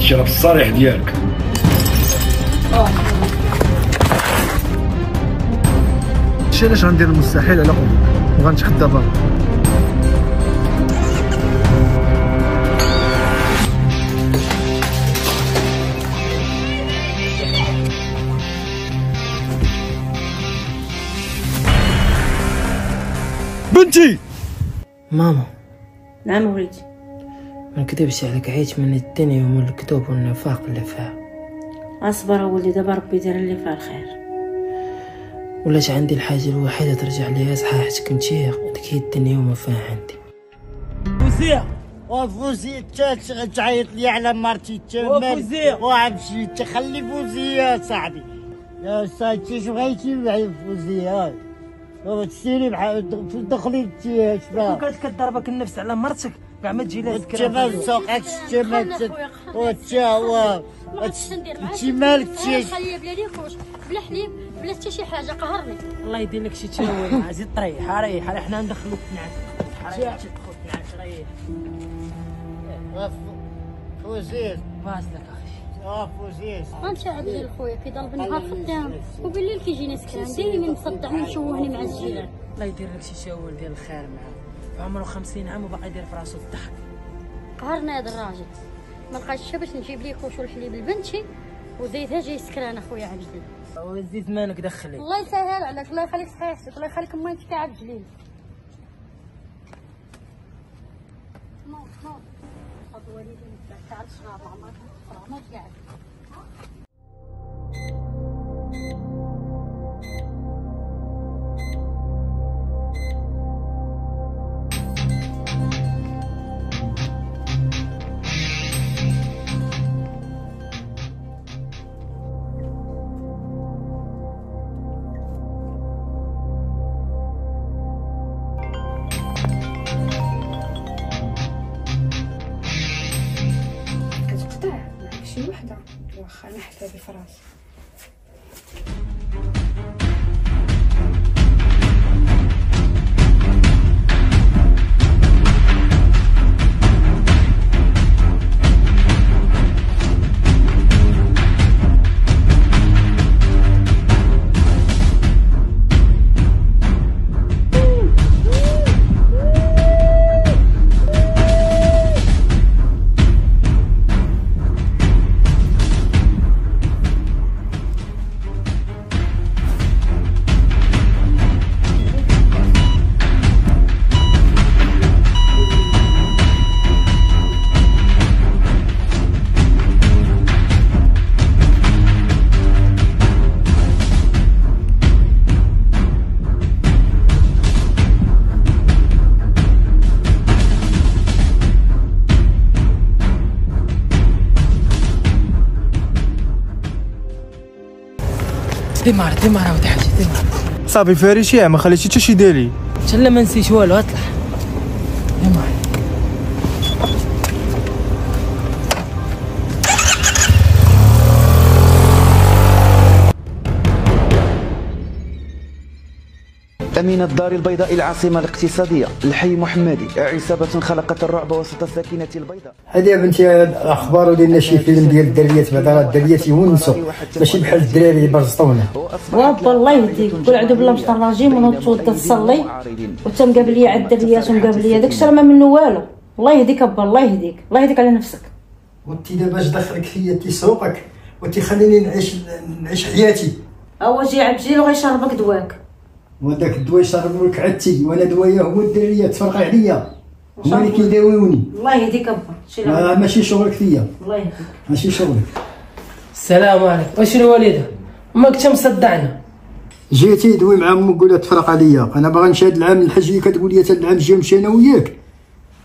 هادشي راه في الصريح ديالك. هادشي علاش غندير المستحيل على قلبك وغنتخدى برا. بنتي ماما. نعم وليدي. ما نكذبش عليك، عيت من الدنيا ومن الكذوب والنفاق اللي فيها. اصبر اوليدي، دابا ربي يدير اللي فيها الخير. ولات عندي الحاجه الوحيده ترجع ليا صحاحتك كنتي، ديك هي الدنيا وما فيها عندي. فوزيه وفوزيه تعيط لي على مرتي وفوزيه وعمشي تخلي فوزيه يا صاحبي. يا صاحبي شو بغيتي معايا فوزيه؟ تسيري بحال دخلي انت شباب. كانت كضربك النفس على مرتك كاع ما تجي لها ذكرى. انت ما سوقكش انت ما وتا هو انت مالك خليه بلا ليكوش بلا حليب بلا حتى شي حاجه، قهرني. الله يدير لك شي تشاول. زيد طريح ريح، حنا ندخلوك نعس. ريح تدخل نعس ريح. فوزيز واصلك اخي. فوزيز غنمشي عند خويا كيضل بالنهار خدام وبالليل كيجيني سكران، دايما مصدعني مشوهني مع الجيران. الله يدير لك شي شاول ديال الخير معاه، عمره 50 عام وباقي يدير في راسو الضحك. قهرنا هذا الراجل، ما لقيتش باش نجيب ليه كوش والحليب لبنتي وزيدها جاي سكران اخويا عبد الجليل. وزيد مالك دخلي. الله يسهل عليك، الله يخليك صحيحتك، الله يخليك مايتك يا عبد الجليل. نوض خذ وليدي تعال شراب عمرك نوض قاعد. شي وحده واخا نحتها بفراس. ديمار ودي حاجه ديمار. صافي فارشي ما خليتي حتى شي دالي. تلا ما نسيت والو، اطلع ديمار. أمين الدار البيضاء العاصمة الاقتصادية الحي محمدي، عصابة خلقت الرعب وسط الساكنة البيضاء. هذه يا بنتي الاخبار ودينا شي فيلم ديال الدريات، بعدا الدريات يونسوا ماشي بحال الدراري اللي برزطونا. وابا الله يهديك، قول اعوذ بالله من الشيطان الرجيم ونوض توضى تصلي وانت مقابل ليا على الدريات ومقابل ليا داكشي راه ما منه والو. الله يهديك ابا، الله يهديك، الله يهديك على نفسك. وانت دابا اش دخلك فيا تيسوقك وتيخليني نعيش حياتي. هو جي عبد الجليل وغيشربك دواك، وداك الدواء يشربوا لك عدتي، وانا دوايا هو الدريات تفرقي عليا، هما اللي كيداويوني. الله يهديك ابا، ماشي شغلك فيا. الله يهديك ماشي شغلك. السلام عليكم. واش الوالده امك كنت مصدعنا؟ جيتي دوي مع امك قولها تفرق عليا، انا باغي نمشي هاد العام الحج اللي كتقول لي تا العام الجاي نمشي انا وياك،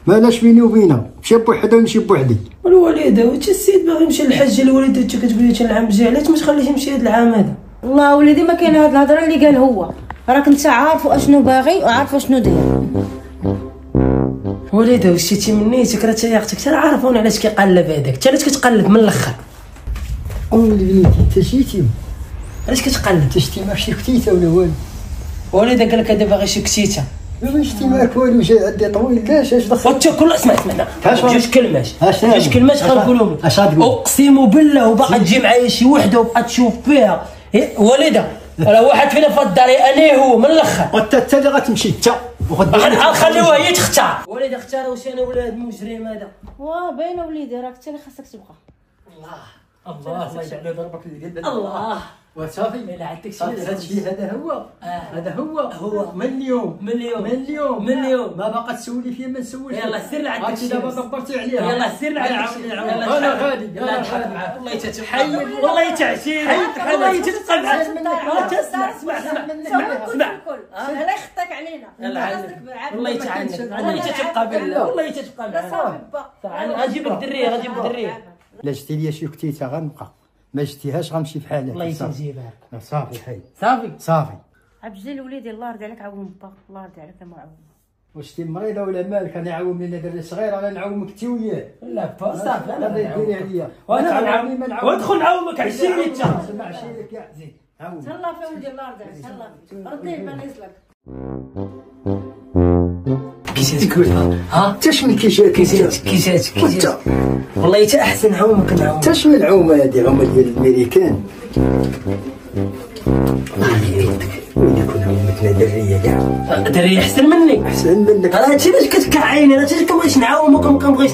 مالاش بيني وبينها، مشي بوحدها ونمشي بوحدي. الوالده وانت السيد باغي يمشي للحج، الوالده انت كتقول لي تا العام الجاي، علاش ما تخليش يمشي هاد العام هذا؟ والله وليدي ما كاين هاد الهضره اللي قال هو، راك انت عارف اشنو باغي وعارف اشنو داير. وليده واش شتي منيتك راه تا اختك تا عارفون علاش كيقلب هذاك، انت علاش كتقلب من الاخر؟ وليدي انت شتيتي علاش كتقلب؟ انت شتي ما شي كتيته ولا والو؟ وليده قال لك هذا باغي شي كتيته، ما شتي معاك والو جاي عندي طويل لاش اش دخل وانت كل اسمع جوج كلمات غنقولهم لك. اقسم بالله وباقا تجي معايا شي وحده وبقى تشوف فيها والده راه واحد فينا في الدار انا هو من الاخر وانت حتى اللي غتمشي انت غنخليوها هي تختار. وليدي اختار واش انا ولا هذا المجرم هذا. واه باينه وليدي راك انت اللي خاصك تبقى. الله يجعل ضربك الله وصافي الا عندك شي هادشي هذا هو من اليوم ما باقا تسولي فيه ما نسولش. يلا سير لعندك شي دابا دبرتي عليها. يلا سير لعندك يلا انا غادي يلا نضحك معاك والله تتبقى والله تعشير والله تتبقى معاك اسمع لا يخطك علينا والله يتعانك والله تتبقى بالله والله تتبقى معاك. غنجيب لك دريه لا جبتي لي شي كتيته غنبقى ما جبتيهاش غنمشي بحالك. الله يجزيها صافي حي صافي عبد الجليل وليدي الله يرضي عليك عاون با الله يرضي عليك ما عاون. واش انت مريضه ولا مالك؟ انا عاوني انا دري صغير انا نعاونك انت وياه. لا با صافي انا ديري عليا وانا نعاوني وادخل نعاونك عشيري انت ما عشيرك يا زين عاون تهلا في ولدي الله يرضي عليك تهلا رديه ما نزلك. ها تشمن كي جاتك والله حتى احسن عومه كنعاون. تشمن العومه هذه العومه ديال الامريكان وين يكون عومتنا دريه كاع دريه احسن منك راه هادشي علاش كتكعيني راه انت كنبغيش نعاومك وما كنبغيش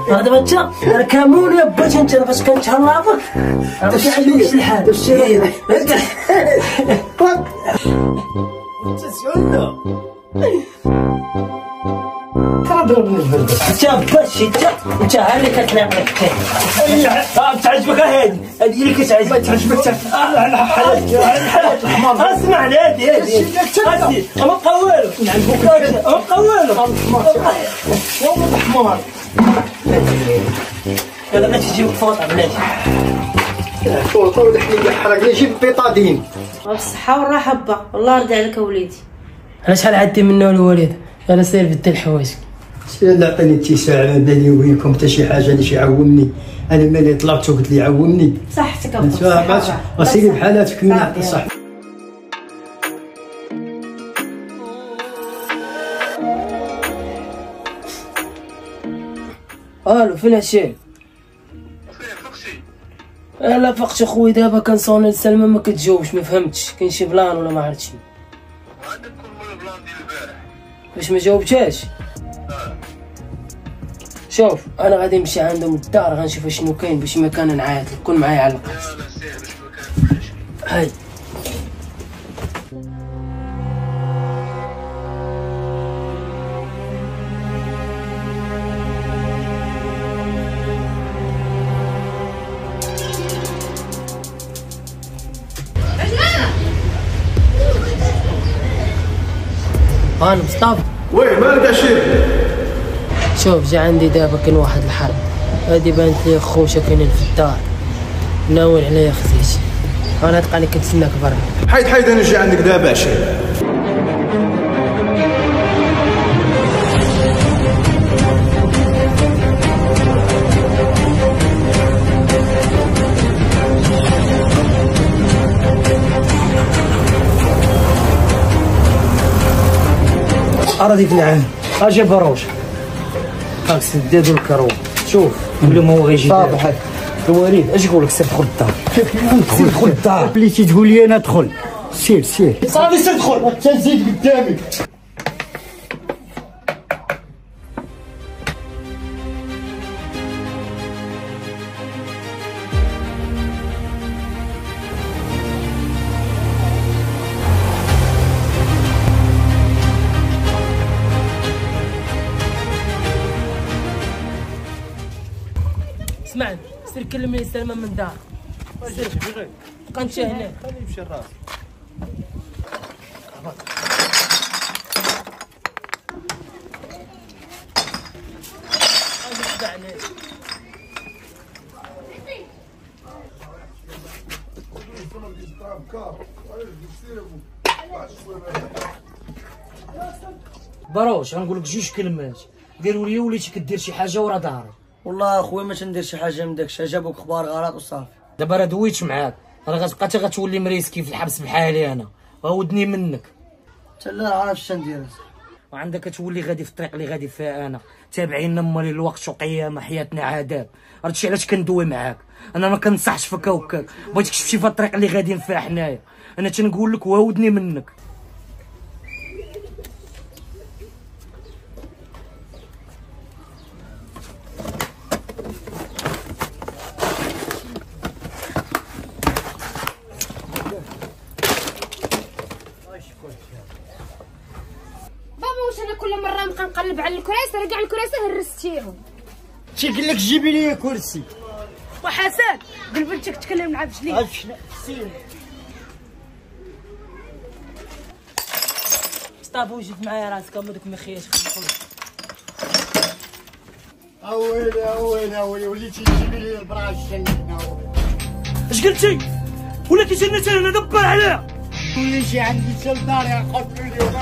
دابا انت راه كامون يا باش انت فاش كنتهلاطك راه ما كيعجبكش الحال انت سولنا كضربني البرد انت باش انت ها اللي كتناقض تعجبك هادي اللي كتعجبك تعجبك على حالات الحمار. اسمع هادي ما بقى والو ما بقى والو الحمار. يلا غادي تجيب فوطه بلاتي فوطه ولا حليب حرق لي جيب بيطادين بالصحه والراحه با الله يرضي عليك وليدي. انا شحال عندي منه الوالد انا سير بدل حوايجك. لا عطيني اتساع ما بيني وبينكم حتى شي حاجه اللي يعاوني. انا مالي طلعت وقلت لي عاوني صحتك وسيري بحالاتك من يعطي الصحه. الو فين هشام؟ لا فقت اخويا دابا كنصوني لسلمى ما كتجاوبش ما فهمتش كاين شي بلان ولا ما عرفتش. عندك كل البلان ديال البارح باش ما جاوبتهاش. شوف انا غادي نمشي عندهم الدار غنشوف شنو كاين باش ما كان نعيط لك كون معايا على القرص. لا سير باش ما كان هاي انا مصطفى وي مالك اشير؟ شوف جا عندي دابا كاين واحد الحرب هادي بانت لي خوشة كاينين في الدار ناول عليا خزيتي انا تلقاني كنتسناك برا. حيد انا نجي عندك دابا اشير. أراضيك العام أجي بروش هاك سدادو الكروه شوف ولا ما هو غيجي صافي الوليد اش يقول لك سير دخل الدار دخل الدار بليتي تقول لي انا ادخل سير صافي سير دخل تزيد قدامي. اسمعني سير كلمني سلمى من دار سير بقى انت هنا خليه يمشي الراس. بروش غنقول لك جوج كلمات قالوا لي وليتي كدير شي حاجه ورا داري. والله اخويا ما تندير شي حاجه من داكشي جابوك اخبار غلط وصافي. دابا راه دويت معاك راه غتبقى حتى غتولي مريسكي في الحبس بحالي انا وودني منك. حتى لا عارف اش ندير وعندك تولي غادي في الطريق اللي غادي فيها انا. تابعينا مالي الوقت وقيامه، حياتنا عذاب. عرفتي علاش كندوي معاك؟ انا ما كنصحش فيك وكاك، بغيتك تمشي في الطريق اللي غاديين فيها حنايا. انا تنقول لك وهودني منك. واش انا كل مره نبقى نقلب على الكراسي؟ راه كاع الكراسي هرستيهم. تيقول لك جيبي لي كرسي. وحسن قول بنتك تكلم مع بجليل. صافي وجد معايا راسك هما دوك مخياش خلينا اويلي وليتي تجيبي لي البراش هنا. اش قلتي؟ ولا كيجينا حتى انا دبر عليها. كل شي عندي حتى داري نحط اليوم.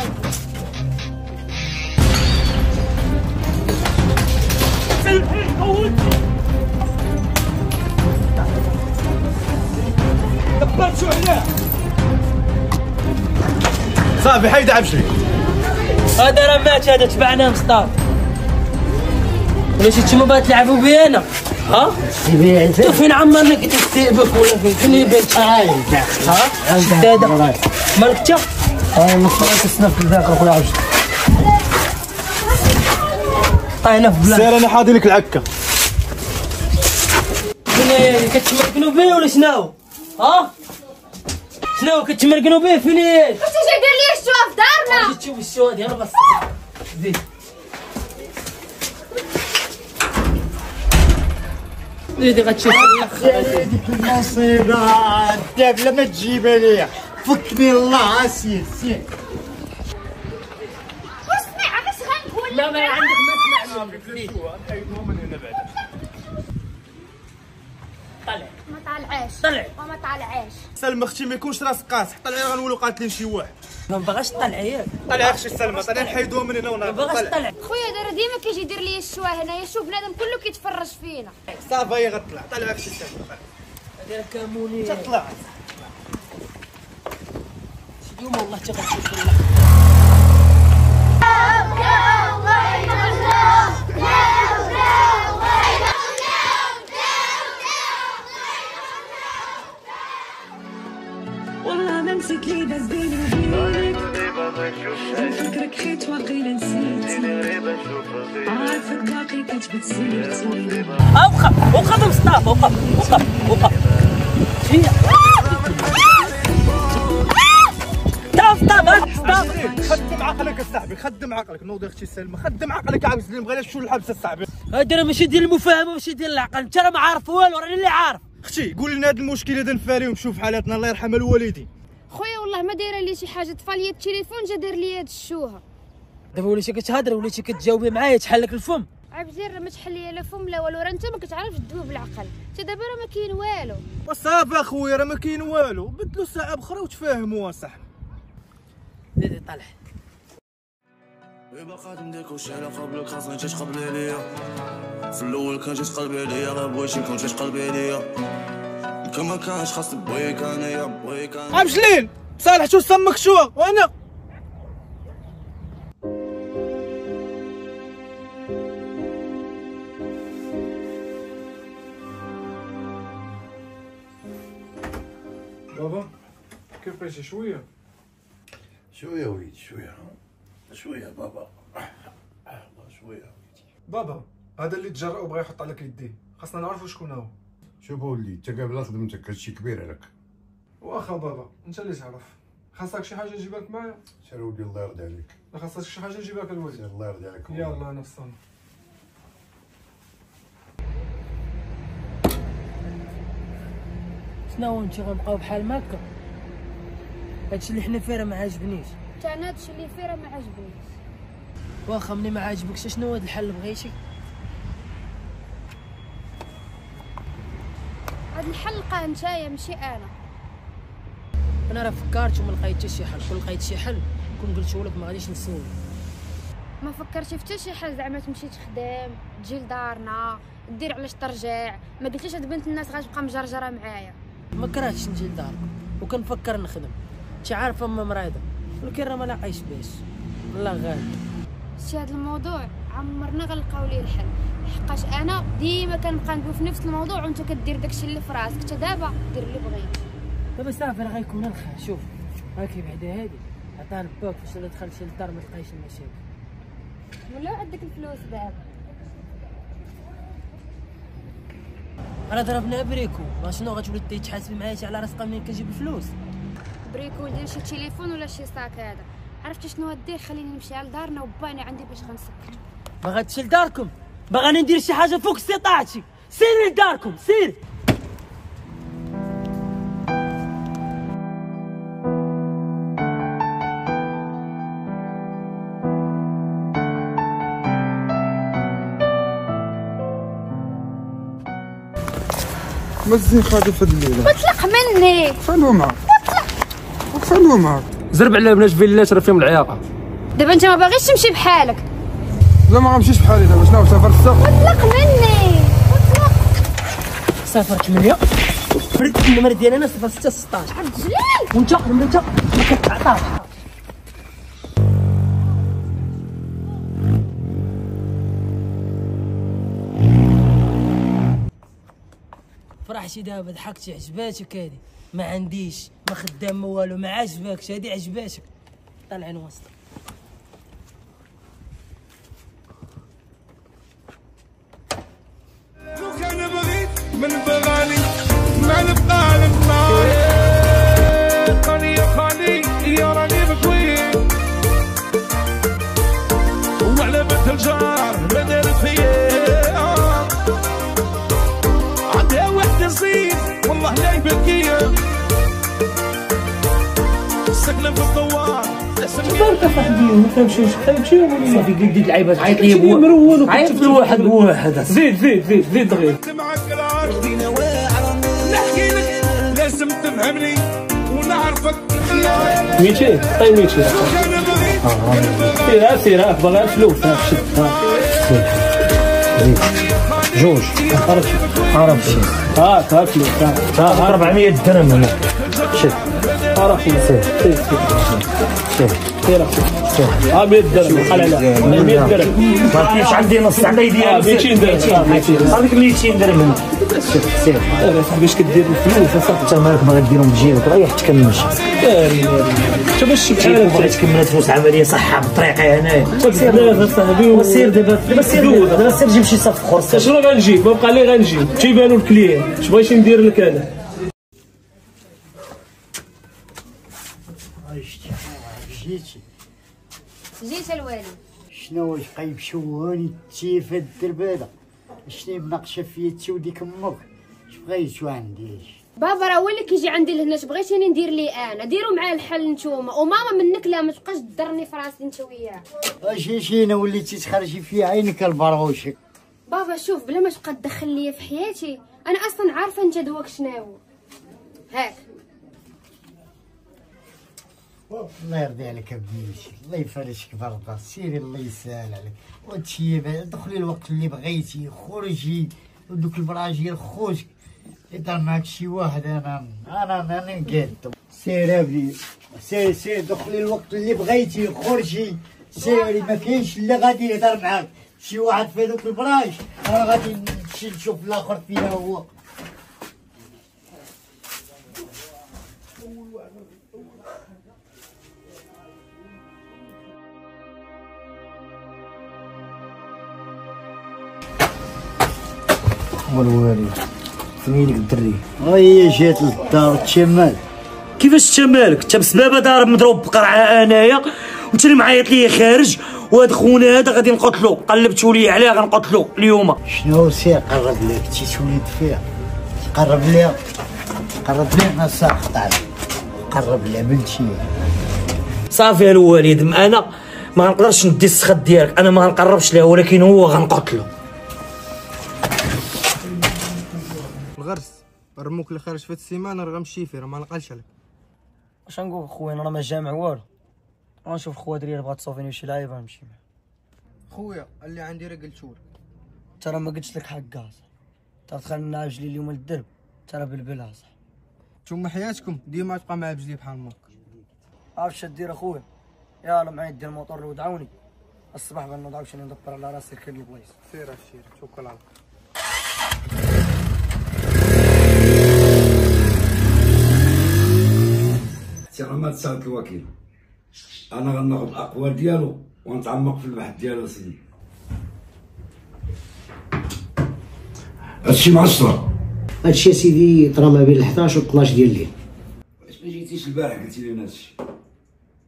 دبرت شو عليها. صافي حيد عبشري. هذا راه مات، هذا تبعنا مصطفى. ولاش نتوما باغي تلعبوا بي انا؟ ها؟ فين عمرنا كتستئبك ولا فين يبان؟ ها؟ هذا مالك انت؟ المفروض تسنف ذاك اخويا عبشري. انا في بلاد. سير انا حاضي لك العكه. فين كتمرقنوا بيه ولا شنو؟ ها؟ شنو كتمرقنوا بيه فين هي؟ واش جاي دير لي الشوا في دارنا؟ جيت تشوف الشوا ديالو بس. زيد. زيدي غتشوف ديك المصيبه الدابله ما تجيبها ليا. فكني الله سير. واسمع علاش غنقول لا ما عندك ما اسمع. نحيدهم من هنا بعد. طلع ما طالعاش. طلع وما طالعاش. سلمى اختي ما يكونش راسك قاصح، طلعي غنولوا قاتلين شي واحد. ما باغاش تطلع ياك. طلعي اختي سلمى، طلعي نحيدوهم من هنا ما ونهربوا. باغاش تطلع. خويا دابا ديما كيجي يدير لي الشوا هنايا. شوف بنادم كله كيتفرج فينا. صافي هي غتطلع. طلعي اختي سلمى. هذا كاموني تطلع. اليوم والله حتى غتشوف والله. والله ما نسيت لي بس بيني وبينك. نفكرك خيت واقيلا نسيتي. عارفك باقي كتبت سيرتي. وقف مصطفى وقف. شنو؟ خدم عقلك الصاحبي، خدم عقلك. نوضي اختي سلمى، خدم عقلك. عاوز ما بغيناش شو الحبس الصاحبي. هذا راه ماشي ديال المفاهمه، ماشي ديال العقل. انت راه ما عارف والو، راني اللي عارف. اختي قول لنا هذا المشكل هذا نفاري ونشوف حالاتنا. الله يرحم الوالدين. خويا والله ما دايره لي شي حاجه. طفى لي التليفون جا دار لي هاد الشوهه. دابا وليتي كتهضر وليتي كتجاوبي معايا تحل لك الفم. عبزير ما تحلي لا فم لا والو. راه انت ما كتعرفش تدوي بالعقل. انت دابا راه ما كاين والو. وصافي اخويا راه ما كاين والو. بدلوا ساعه بخرى وتفاهموا اصاحبي. زيد طلع. باقات نديك وشي على قبلك خاصني تجي تقبلي ليا. في الاول كان جيت قلبي ليا ما بغيتش كون جيت قلبي ليا. كما كانش خاص بويك انايا بويك انا. عم جليل صالح شو سمك شو وانا بابا كيف ماشي شويه وليدي شويه بابا شويه. بابا هذا اللي تجرأ وبغى يحط عليك يديه، خاصنا نعرفوا شكون هو. شوف وليدي انت قبل خدمتك هادشي كبير عليك. واخا بابا انت اللي تعرف. خاصك شي حاجه نجيبها لك معايا؟ سير ولدي الله يرضي عليك. خاصك شي حاجه نجيبها لك الوالد. سير الله يرضي عليك. يلا انا في الصالون. شنو انت غنبقاو بحال ما هكا؟ هادشي اللي حنا فيه راه ما عاجبنيش. حتى انا هادشي اللي فيه راه ما عاجبنيش. واخا ملي ما عاجبكش شنو هاد الحل اللي بغيتي؟ هاد الحل لقاه نتايا ماشي انا. انا راه فكرت وما لقيت حتى شي حل. كون لقيت شي حل كون قلته لك ما غاديش نسول. ما فكرتي في حتى شي حل زعما تمشي تخدم تجي لدارنا دير علاش ترجع؟ ما قلتيش هاد بنت الناس غتبقى مجرجره معايا. ما كرهتش نجي لداركم وكنفكر نخدم. انت عارفه امي مريضه ولكن راه ما لاقيش باش. الله غالب. شتي هذا الموضوع عمرنا غنلقاو ليه الحل، حقاش انا ديما كنبقى ندوي في نفس الموضوع وانت كدير داكشي اللي في راسك. حتى دابا دير اللي بغيتي. دابا صافي راه غيكون الخير. شوف هاكي بعدا هادي عطاها لباك فاش الا دخلتي للدار ما تلقايش المشاكل. ولا عندك الفلوس دابا؟ راه ضربنا بريكو، ما شنو غتولي تحاسبي معايا على راسك منين كنجيب الفلوس؟ بريكو ديال شي تليفون ولا شي ساك هذا. عرفتي شنو دير؟ خليني نمشي على دارنا وباني عندي باش غنسكر. باغا تمشي لداركم؟ باغاني ندير شي حاجه فوق استطاعتي، سيري لداركم سيري. مزين خادي في هاد الليله. اطلق مني. فالو معاك. فالو معاك. زرب على بنات فيلات راه فيهم العياقه. دابا انت ما باغيش تمشي بحالك. لا ما غنمشيش بحالي دابا. شنو سافر الساق؟ اطلق مني. اطلق. سافر 8 فرد النمر ديالي انا 06 16. عجلي. وانت ما كتعطاش. فرحتي دابا ضحكتي عجباتك هادي؟ ما عنديش ما خدام ما والو ما عجباكش هادي عجباتك. طالعين وسط. لو كان بغيت من بغاني ما نبقى للنار. خاني يا خاني يا راني بكوي وعلى بنت الجار ما دار فيا. عندها وحده زين والله لا يبكي ساكنه في الدوار. تبارك صاحبي ما فهمتش واش خايبشي ولا صافي قلت العيبات عيط لي بواحد عيط لي واحد زيد غير معك نحكي لك لازم تفهمني ونعرفك 200 طيب 200 سير باغي فلوس شد جوج عرفتي هاك فلوس 400 درهم هنا شد عرفتي سير ها 100 درهم بقى لا 100 درهم ما كاينش عندي نص على يدي 200 درهم هذيك 200 درهم هنا سير باش كدير الفلوس صافي انت مالك باغي ديرهم بجيبك ريح تكمل انت باش بغيت تكمل فلوس عمليه صحه بالطريقه هنايا سير صاحبي سير دابا سير جيب شي صف اخر شنو غنجيب؟ ما بقى لي غنجيب تيبانو الكليان اش بغيتي ندير لك انا؟ جيت الوالد. شنو واش قايب شوهوني تيفا الدرباده؟ شنو مناقشه فيا تي وديك امك؟ اش بغيتو عندي؟ بابا راه هو اللي كيجي عندي لهنا. اش بغيتيني ندير لي انا؟ ديروا معايا الحل نتوما. وماما منك لا ما تبقاش تضرني في راسي انت وياه. اش انا وليتي تخرجي في عينك البروشك. بابا شوف بلا ما تبقى تدخل ليا في حياتي. انا اصلا عارفه انت دواك شناهو. هاك الله يرضي عليك بنيتي. الله يفرجك بركه. سيري الله يسهل عليك. وانتي دخلي الوقت اللي بغيتي خرجي ودوك البراجيل خوتك يدار معاك شي واحد. انا قاد. سير ابني سير دخلي الوقت اللي بغيتي خرجي سيري. ما كاينش اللي غادي يهضر معاك شي واحد في دوك البراج. انا غادي نمشي نشوف الاخر فينا هو. والوالد فين ديك الدري؟ هي جات للدار تشمال. كيفاش تشمالك؟ انت بسبابه دار مضروب بقرعه انايا وانت اللي معيط ليا خارج. وهذا خونا هذا غادي نقتلو. قلبتوا لي عليه غنقتلو اليوم. شنو سير قرب لك تي تولد فيها. قرب لي انا ساقط عليك. قرب لي بنتي. صافي الوالد انا ما نقدرش ندي السخط ديالك. انا ما غنقربش ليه ولكن هو غنقتلو. الغرس رموك اللي خارج في السيمانه راه غنمشي فيه راه ما نقالش عليك. واش نقول خويا انا راه ما جامع والو. غنشوف خويا دري بغات تصوفيني شي لعيبه نمشي معاه. خويا اللي عندي راه قلتولك. انت راه ما قلتش لك حق صح. انت دخلنا عاجلي اليوم للدرب انت راه بلبلها صح. نتوما حياتكم ديما تبقى مع بجلي بحال ماك. عارف اش دير اخويا؟ يلا معايا دير الموطور ودعوني الصباح غنوض عاوتاني ندبر على راسي كاين البلايص. سير الشير توكل على الله. راه تساعد الوكيل، انا غناخذ الاقوال ديالو ونتعمق في البحث ديالو سيدي. هادشي معصرة. هادشي سيدي طرا ما بين 11 و 12 ديال الليل. علاش ما جيتيش البارح قلتي لي هادشي؟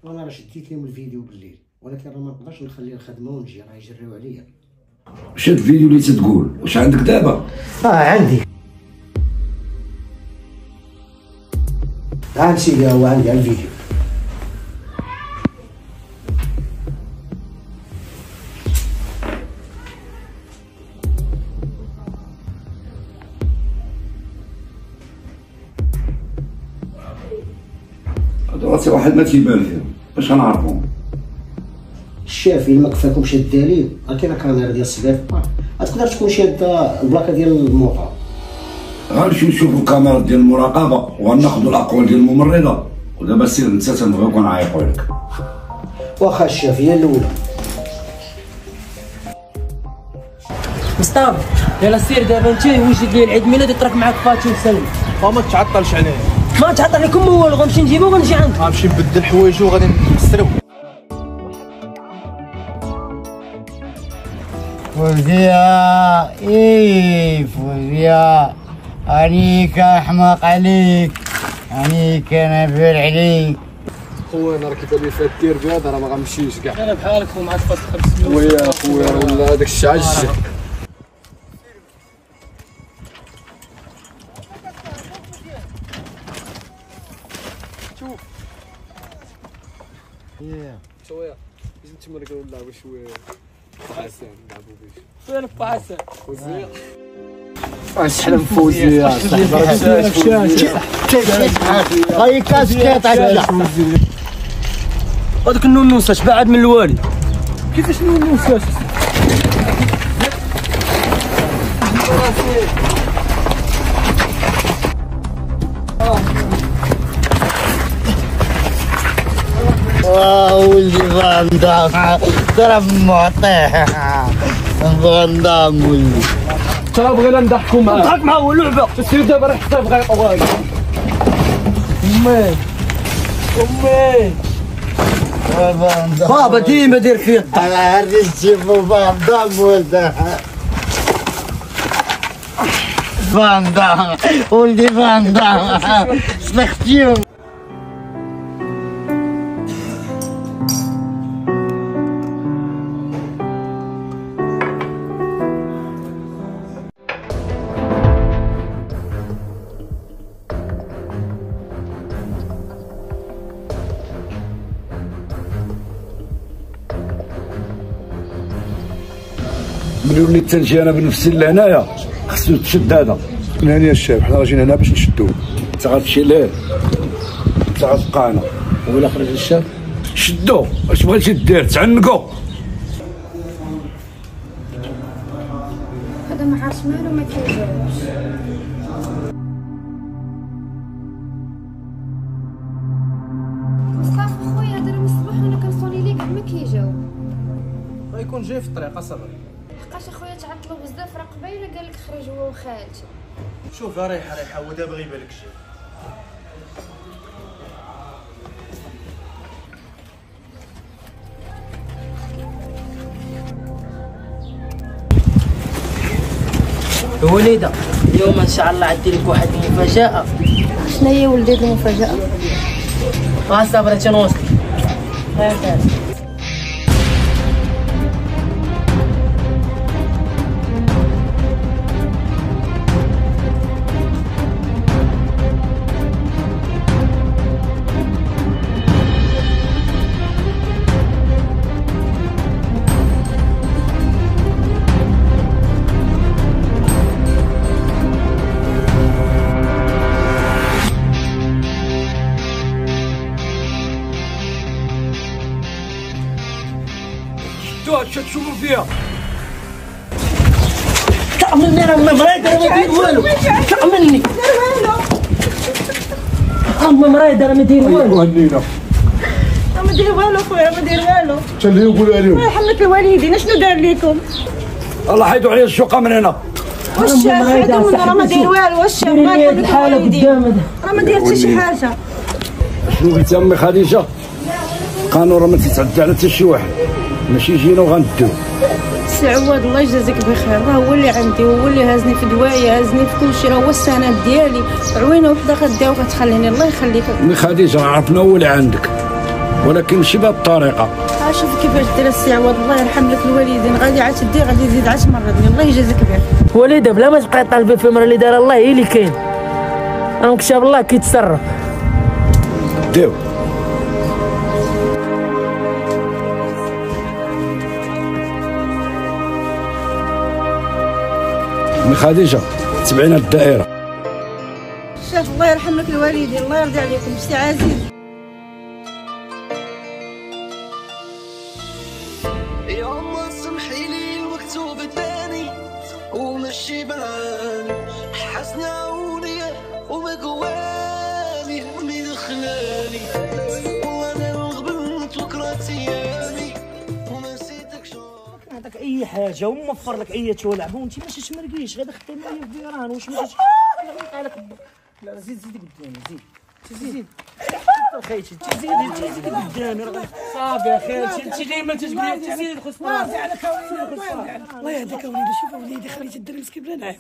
وانا راه شديت لهم الفيديو بالليل، ولكن راه ما نقدرش نخلي الخدمه ونجي راه يجريو عليا. واش هاد الفيديو اللي تتقول واش عندك دابا؟ عندي. سيدي هو عندي الفيديو. هادو راسي واحد ما تيبان فيهم، باش غنعرفهم؟ الشافي ما كفاكمش الدليل، راه كاينه كاميرا ديال السباق، تقدر تكون شاده البلاكه ديال الموطور. غنمشيو نشوفو الكاميرا ديال المراقبه وغناخدو الاقوال ديال الممرضه، ودابا سير انت تنبغيوك نعيطو لك. واخا الشافي هي الاولى. مصطفى يلا سير دابا انت وجد لي العيد ميلاد يطرق معاك فاتي وسلم. ما تعطلش عليه. ما تعطل عليكم ما والو، غنمشي نجيبو وغنجي عندك. غنمشي نبدل حوايجو وغادي نسرو. فوزيا فوزيا عليك احمق عليك، عليك انا بال عليك. خويا انا راه كيبان لي فيها الدير بهذا راه ما غنمشيش كاع. انا بحالك ومع تفاصيل 500. خويا ولا هذاك الشيء عجل. شوف شويه انت ما نقدروا نلعبوا شويه حسن نلعبوا بيه. فين حسن؟ فوزيا احلم فوزيا هاي كاس كيطعك. هذاك النونوسه بعد من الوالي. كيفاش نونوسه؟ ولدي فان دام ضرب معطيه فان دام ولدي. ترى بغينا نضحكوا معاه. نضحك معاه هو لعبه. سير دابا راه حتى بغا يطوالي. امي بابا ديما دير فيا الضحك. انا عرفت تشوفوا فان دام ولده. فان دام ولدي فان دام سلختيهم. ملي وليت تنجي انا بنفسي لهنايا خصو تشد هذا. هاني الشاب حنا جينا هنا باش نشدوه. انت غتمشي ليه؟ انت غتبقى هنا. ولا خرج الشاب شدو اش بغيتي دير؟ تعنقو. هذا ما عارفش مالو ما كيجاوبش. مصطفى خويا هذا من الصباح وانا كنصوني ليه كاع ما كيجاوب. غيكون جاي في الطريق اصبر. لحقاش اخويا تعطلوا بزاف، راه قبيله قال لك خرج هو وخالتي. شوف ريحه هو دابا غيبان لك شي. وليده اليوم ان شاء الله عندي لك واحد المفاجاه. شنو هي ولدي المفاجاه؟ صبري تنوصل. هاكا شدوها تشوفوا فيها. تعملني راه ما مريض راه ما دير والو. تعملني اما مريض راه ما دير والو. هنينا ما دير والو خويا ما دير والو. انت اللي نقولها لهم. الله يرحم لك الوالدين شنو دار لكم؟ الله حيدوا عليه الشقه من هنا. واش حيدوا راه ما داير والو واش الله يرحم لك الوالدين راه ما داير حتى شي حاجه. شنو قلت امي خديجه؟ القانون راه ما تيتعدى على حتى شي واحد ماشي يجينا وغندوه. سي عواد الله يجازيك بخير راه هو اللي عندي وهو اللي هازني في دوايا هازني في كلشي راه هو السند ديالي عوينه وحده غديها وغتخليني الله يخليك. امي خديجه عرفنا هو اللي عندك ولكن ماشي بهذه الطريقه. شوف كيفاش داير السي عواد الله يرحم لك الوالدين غادي عاد تدي غادي يزيد عاد تمرضني الله يجازيك بخير. وليده بلا ما تبقاي طالبي في المرا اللي دار الله هي اللي كاين. انا كتاب الله كيتصرف. ديو امي خديجه تبعينا الدائره. شاف الله يرحم لك الوالدين الله يرضي عليكم سي عزيز. يا الله سمحي لي المكتوب الثاني ومشي بان حسنا عوني ومقواني همي دخلاني وانا غبنت وكرهت ايامي وما نسيتك شوق. نعطيك اي حاجه وموفر لك اي تولعب وانت ماشي تمرقيش غادي خدي معايا في فيران واش ماشي لا زيد قدامي زيد خيتي زيد قدامي صافي اخي انت ديما تجبري تزيد خصنا الله يهديك وليدي شوف وليدي خليتي الدري مسكين بلا نعس.